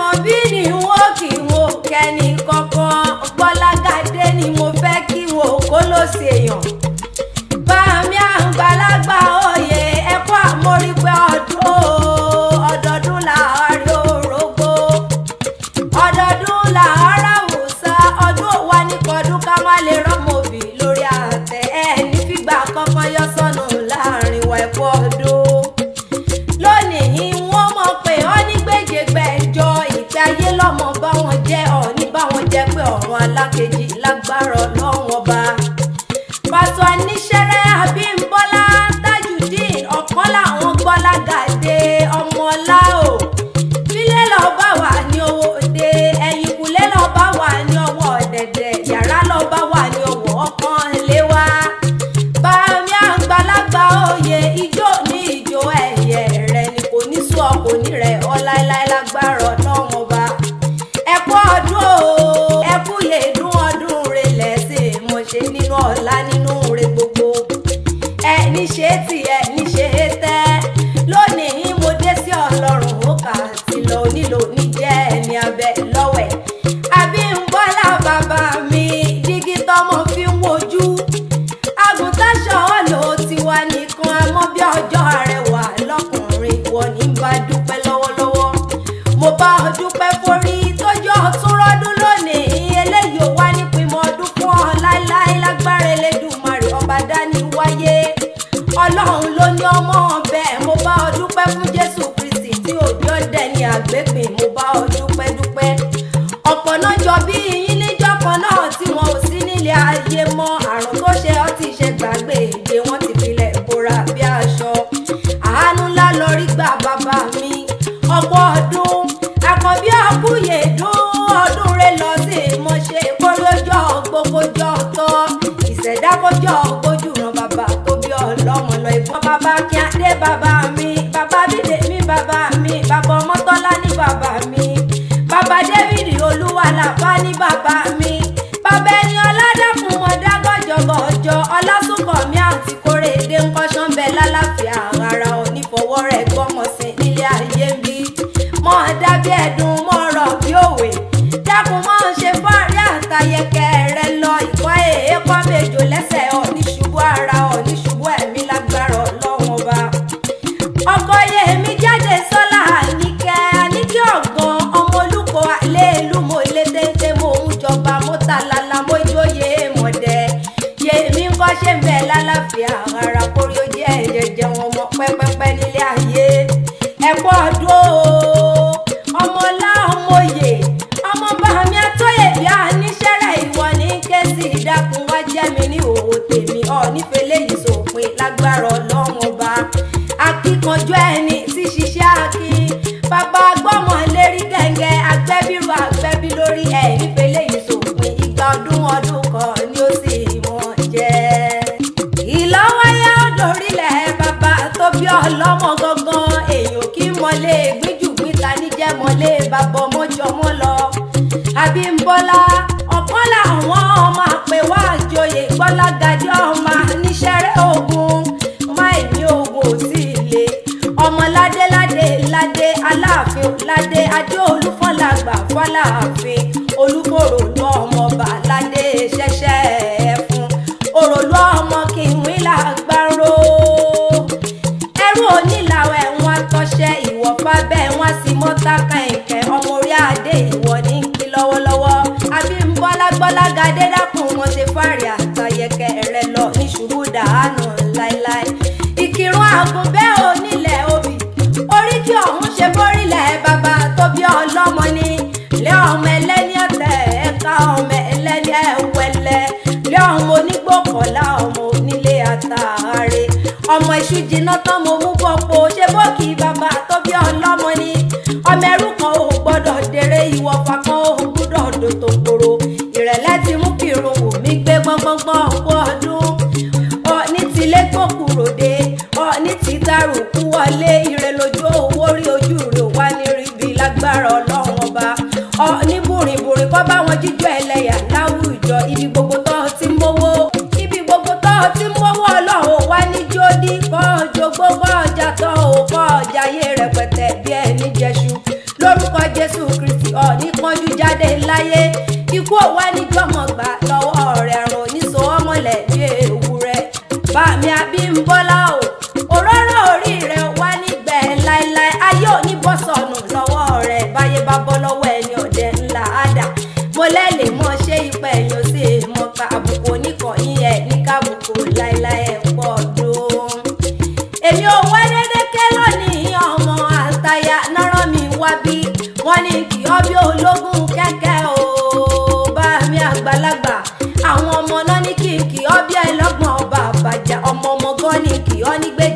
Àkànbí ni wọ́n kì í wo kẹ́ni kankan gbọ́lágádé ni mo fẹ́ kí wo kó ló ṣe èèyàn. Bàmí àgbàlagbà òye ẹ̀kọ́ àmórí pé ọdọọdún làárí orógbó ọdọọdún làárá wòsà ọdún òwà ní kọdún ká má lè rọ́mọbì lórí àtẹ ẹni fìgbà kankan yọ sọnù láàrin wa ẹ̀kọ́ ọdún. Lónìí wọ́n mọ̀ pé ó ní gbèjègbèjọ ìgbé ayé lọ́mọ bá wọn jẹ́ ọ̀ní bá wọn jẹ́ pé ọ̀run alákejì lágbára Ọlọ́run ọba. Pásọ Aníṣẹ́rẹ́ Abímbọ́lá Tajudeen ọ̀kan làwọn gbọ́lágàdé ọmọọlá o. Bílẹ̀ lọ bá wà ní owó òde ẹ̀yìnkùlé lọ bá wà ní ọwọ́ ọ̀dẹ̀dẹ̀ yàrá lọ bá wà ní ọwọ́ ọkàn lé wa. Bàmí àgbàlagbà òye ijó ní ìjó ẹ̀yẹ rẹ̀ ni kò ní sú ọkọ̀ ní rẹ̀ ọláìláì lágbára Ọlọ́run ọba. Ẹ̀kú ọdún o ẹ̀kú yèédún ọdún rẹ̀ lẹ́sìn mo ṣe nínú ọ̀la nínú rẹ̀ gbogbo. Ẹni ṣe tí ẹni ṣe tẹ́ lónìí mo dé sí Ọlọ́run ó kà tí lọ nílò ní jẹ́ ẹni abẹ lọ́wẹ̀. Abímbọ́lá bàbá mi dígí tọmọ fi ń wojú. Àgùntàṣọ ló ti wà nìkan àmọ́ bí ọjọ́ Arẹwà lọ́kùnrin wọ́n ní bá dúpẹ́ lọ́wọ́lọ́wọ́. Mo bá ọ dúpẹ́ forí tójọ́ tún rọ́dún lónìí eléyìí ò wá nípìnmọ̀ ọdún fún ọ láíláí lágbára Elédùmarè ọba dání wáyé. Ọlọ́run ló ní ọmọ ọbẹ̀ mo bá ọ dúpẹ́ fún Jésù Kristi tí òjò dẹni àgbépìn mo bá ọ dúpẹ́. Ọ̀pọ̀ náà jọ bí yín níjọ́ kan náà tí wọn ò sí nílé ayé mọ́ àrùn tó ṣe ọ́ ti ṣe gbàgbé èdè wọn ti filẹ̀ bora bí aṣọ. Àánú ńlá lórí gbà bàbá mi ọ̀pọ̀ ọdún Àkànbí ọkùyèdún ọdún rẹ̀ lọ sí ìmọ̀ṣe kórójọ́ gbogbojọ́ tọ́ ìṣẹ̀dá kójọ́ gbójúran bàbá tó bí ọlọ́mọ lọ ìbọn bàbá kí adé bàbá mi bàbá Bídèmí bàbá mi bàbá Ọmọ́tọ́lá ní bàbá mi bàbá David Olúwalàbá ní bàbá mi bàbá ẹni ọládàkùn mọ̀dá gọ́jọ́gọ́jọ́ Ọlásùnkànmí àti Kórédé ńkọ́ṣán bẹ lálàáfíà ara onífọwọ́ rẹ̀ gbọ́mọ sí nílé ayé ń bí mọ́ dábí ẹ̀dùn mọ́ rọ̀ bí òwe dákun mọ́ ṣe fárí àtàyẹ̀kẹ́ rẹ lọ ìkọ́ èèkọ́ méjò lẹ́sẹ̀ oníṣubú ara oníṣubú ẹ̀mí lágbára Ọlọ́run ọba. Ọkọ Yèmí jáde sọ́lá àníkẹ́ ọ̀gán ọmọ Olúkọ alẹ́ ìlú mo lé téńté mo ń jọba mo ta lala mo jóye mọ̀dẹ́ Yèmí ń kọ́ ṣe ń bẹ̀ lálàáfíà ara kórí ó jẹ́ ẹ̀jẹ̀jẹ̀ wọn mọ pẹ́pẹ́pẹ́ nílé ayé. Ẹ̀kọ́ ọdún o ọmọlá ọmọye ọmọ Bàmí Àtọ́yè bí Aníṣẹ́rẹ́ ìwọ ní kẹ́sì ìdákun wá jẹ́ mi ní òwò tèmi nífẹ̀ẹ́ léyìí sòpin lágbára Ọlọ́run ọba. Akíkanjú ẹni tí ṣiṣẹ́ akin bàbá gbọ́mọ lérí gẹ́gẹ́ agbẹ́bírú agbẹ́bí lórí ẹ̀ nífẹ̀ẹ́ léyìí sòpin ìgbà ọdún kan ni ó sì mọ̀ jẹ́. Ìlọ́wọ́yá ọ̀dọ́rílẹ̀ bàbá tó bí ọlọ́mọ gangan èèyàn kí mọ́lé gbíjùgbìta níjẹ́ mọ́lé bàbá ọmọjọmọ́ lọ. Abímbọ́lá ọ̀kan làwọn ọmọ àpèwà àjòyè gbọ́lágadé ọmọ Aníṣẹ́rẹ́ ogun ọmọ ìní ogun ò tí ì le ọmọ ládé Aláàfin ládé adé Olufon làgbà fọláàfin Olúfòròlú ọmọọba ládé ṣẹ̀ṣẹ̀ fún Orolu ọmọ kìnwín làgbàrò ẹrú onílàwẹ̀ wọn tọ́ṣẹ́ ìwọ̀fà bẹ́ẹ̀ wọ́n sì mọ́ta kẹ̀kẹ́ ọmọ orí adé ìwọ ní kí lọ́wọ́lọ́wọ́. Abímbọ́lá gbọ́lágadé dákun wọn ṣe fàárì àtàyẹ̀kẹ́ rẹ lọ ní ṣubú dàánù láíláí. Ìkírun àgùnbẹ́ onílẹ̀ obì Oriki ọ̀hún ṣe bórílẹ̀ bàbá tó bí ọlọ́mọ ní lé ọmọ ẹlẹ́ni ọ̀tẹ̀ ẹ̀ka ọmọ ẹlẹ́ni ẹ̀wẹ̀lẹ̀ lé ọmọ onígbòkọ̀lá ọmọ onílé àtàárẹ̀ ọmọ iṣu jiná tán mo mú bọ́pọ̀ ṣe bókì bàbá tó bí ọlọ́mọ ní ọmọ ẹrú kan ò gbọ́dọ̀ dèrè ìwọ̀fà kan ò gbọ́dọ̀ dòtò kòrò ìrẹ̀lẹ̀ ti mú kírun wò mí gbé gbọ́ngbọ́ngbọ́n ọkọ̀ ọdún ní tilé gbòkúròdé ní ti dárùkú wọlé ire lójú owó rí ojú rẹ̀ wá ní ríbi lágbára Ọlọ́run ọba ní bùrìbùrì kọ́ bá wọn jíjọ ẹlẹ́yà láwùjọ ibi gbogbo tó ti mówó Ọlọ́run wá ní jódì kọ́ jogbo kọ́ ọjà tó kọ́ ọjà yé rẹpẹtẹ bí ẹni jẹṣu láyé ikú òwá ní jọmọgbà lọ́wọ́ rẹ̀ àrùn oníṣòwò ọmọlẹ̀ bí ewúrẹ́ bá mi Abímbọ́lá o òróró orí rẹ̀ wá nígbẹ́ láéláé ayé òní bọ́ sọnù lọ́wọ́ rẹ̀ báyé bá bọ́ lọ́wọ́ ẹni ọ̀dẹ ńlá àdá mo lẹ́lẹ̀ mọ́ ṣé ipẹ́ èèyàn sí mọ́ ká àbùkù oníkọ̀yìn ẹ̀ ní kábùkù láéláé ẹ̀ pọ̀ dùn. èmi ò wá dédé ké lónìí ọmọ àtàyà nọ́rọ́ mi wá bí wọ́n ní kí ọ bí ológun kẹ́kẹ́ o bá mi àgbàlagbà àwọn ọmọ náà ní kí ọ bí ẹlọ́gbọ̀n ọba àbàjá ọmọ ọmọ gan ní kí ọ ní gbé